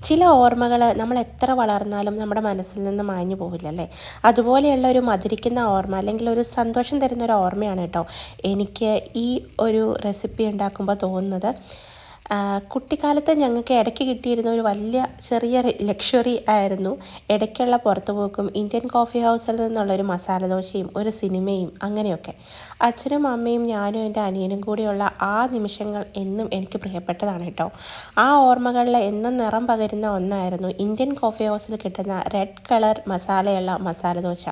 ചില ഓർമ്മകൾ നമ്മൾ എത്ര വളർന്നാലും നമ്മുടെ മനസ്സിൽ നിന്ന് മാഞ്ഞു പോവില്ലല്ലേ. അതുപോലെയുള്ള ഒരു മധുരിക്കുന്ന ഓർമ്മ അല്ലെങ്കിൽ ഒരു സന്തോഷം തരുന്ന ഒരു ഓർമ്മയാണ് കേട്ടോ എനിക്ക് ഈ ഒരു റെസിപ്പി ഉണ്ടാക്കുമ്പോൾ തോന്നുന്നത്. കുട്ടിക്കാലത്ത് ഞങ്ങൾക്ക് ഇടയ്ക്ക് കിട്ടിയിരുന്ന ഒരു വലിയ ചെറിയ ലക്ഷറി ആയിരുന്നു ഇടയ്ക്കുള്ള പുറത്തു പോക്കും ഇന്ത്യൻ കോഫി ഹൗസിൽ നിന്നുള്ളൊരു മസാല ദോശയും ഒരു സിനിമയും അങ്ങനെയൊക്കെ. അച്ഛനും അമ്മയും ഞാനും എൻ്റെ അനിയനും കൂടിയുള്ള ആ നിമിഷങ്ങൾ എന്നും എനിക്ക് പ്രിയപ്പെട്ടതാണ് കേട്ടോ. ആ ഓർമ്മകളിൽ എന്നും നിറം പകരുന്ന ഒന്നായിരുന്നു ഇന്ത്യൻ കോഫി ഹൗസിൽ കിട്ടുന്ന റെഡ് കളർ മസാലയുള്ള മസാല ദോശ.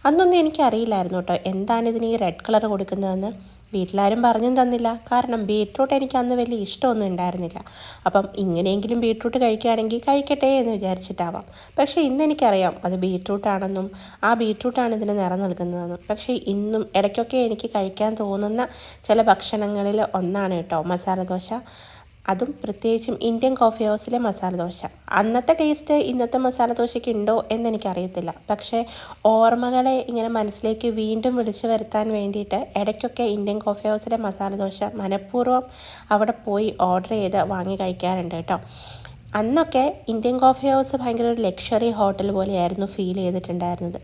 അന്നൊന്നും എനിക്കറിയില്ലായിരുന്നു കേട്ടോ എന്താണ് ഇതിന് ഈ റെഡ് കളർ കൊടുക്കുന്നതെന്ന്. വീട്ടിലാരും പറഞ്ഞും തന്നില്ല. കാരണം ബീട്രൂട്ട് എനിക്ക് അന്ന് വലിയ ഇഷ്ടമൊന്നും ഉണ്ടായിരുന്നില്ല. അപ്പം ഇങ്ങനെയെങ്കിലും ബീട്രൂട്ട് കഴിക്കുകയാണെങ്കിൽ കഴിക്കട്ടെ എന്ന് വിചാരിച്ചിട്ടാവാം. പക്ഷേ ഇന്നെനിക്കറിയാം അത് ബീട്രൂട്ടാണെന്നും ആ ബീട്രൂട്ടാണ് ഇതിന് നിറം നൽകുന്നതെന്നും. പക്ഷേ ഇന്നും ഇടയ്ക്കൊക്കെ എനിക്ക് കഴിക്കാൻ തോന്നുന്ന ചില ഭക്ഷണങ്ങളിൽ ഒന്നാണ് കേട്ടോ മസാല ദോശ. അതും പ്രത്യേകിച്ചും ഇന്ത്യൻ കോഫി ഹൗസിലെ മസാല ദോശ. അന്നത്തെ ടേസ്റ്റ് ഇന്നത്തെ മസാല ദോശയ്ക്ക് ഉണ്ടോ എന്നെനിക്കറിയത്തില്ല. പക്ഷേ ഓർമ്മകളെ ഇങ്ങനെ മനസ്സിലേക്ക് വീണ്ടും വിളിച്ചു വരുത്താൻ വേണ്ടിയിട്ട് ഇടയ്ക്കൊക്കെ ഇന്ത്യൻ കോഫി ഹൗസിലെ മസാല ദോശ മനഃപൂർവ്വം അവിടെ പോയി ഓർഡർ ചെയ്ത് വാങ്ങി കഴിക്കാറുണ്ട് കേട്ടോ. അന്നൊക്കെ ഇന്ത്യൻ കോഫി ഹൗസ് ഭയങ്കര ഒരു ലക്ഷറി ഹോട്ടൽ പോലെയായിരുന്നു ഫീൽ ചെയ്തിട്ടുണ്ടായിരുന്നത്.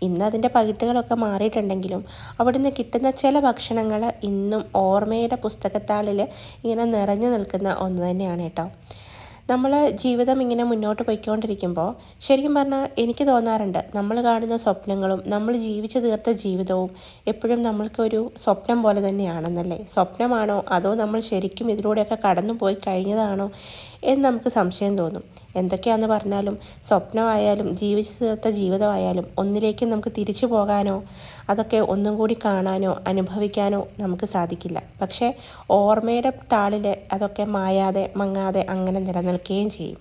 ഇന്ന് അതിൻ്റെ പകിട്ടുകളൊക്കെ മാറിയിട്ടുണ്ടെങ്കിലും അവിടുന്ന് കിട്ടുന്ന ചില ഭക്ഷണങ്ങൾ ഇന്നും ഓർമ്മയുടെ പുസ്തകത്താളിൽ ഇങ്ങനെ നിറഞ്ഞു നിൽക്കുന്ന ഒന്ന് തന്നെയാണ് കേട്ടോ. നമ്മൾ ജീവിതം ഇങ്ങനെ മുന്നോട്ട് പോയിക്കൊണ്ടിരിക്കുമ്പോൾ ശരിക്കും പറഞ്ഞാൽ എനിക്ക് തോന്നാറുണ്ട് നമ്മൾ കാണുന്ന സ്വപ്നങ്ങളും നമ്മൾ ജീവിച്ചു തീർത്ത ജീവിതവും എപ്പോഴും നമ്മൾക്കൊരു സ്വപ്നം പോലെ തന്നെയാണെന്നല്ലേ. സ്വപ്നമാണോ അതോ നമ്മൾ ശരിക്കും ഇതിലൂടെയൊക്കെ കടന്നു പോയി കഴിഞ്ഞതാണോ എന്ന് നമുക്ക് സംശയം തോന്നും. എന്തൊക്കെയാണെന്ന് പറഞ്ഞാലും സ്വപ്നമായാലും ജീവിച്ചു തീർത്ത ജീവിതമായാലും ഒന്നിലേക്ക് നമുക്ക് തിരിച്ചു പോകാനോ അതൊക്കെ ഒന്നും കൂടി കാണാനോ അനുഭവിക്കാനോ നമുക്ക് സാധിക്കില്ല. പക്ഷേ ഓർമ്മയുടെ താളിൽ അതൊക്കെ മായാതെ മങ്ങാതെ അങ്ങനെ നിലനിൽക്കുകയും ചെയ്യും.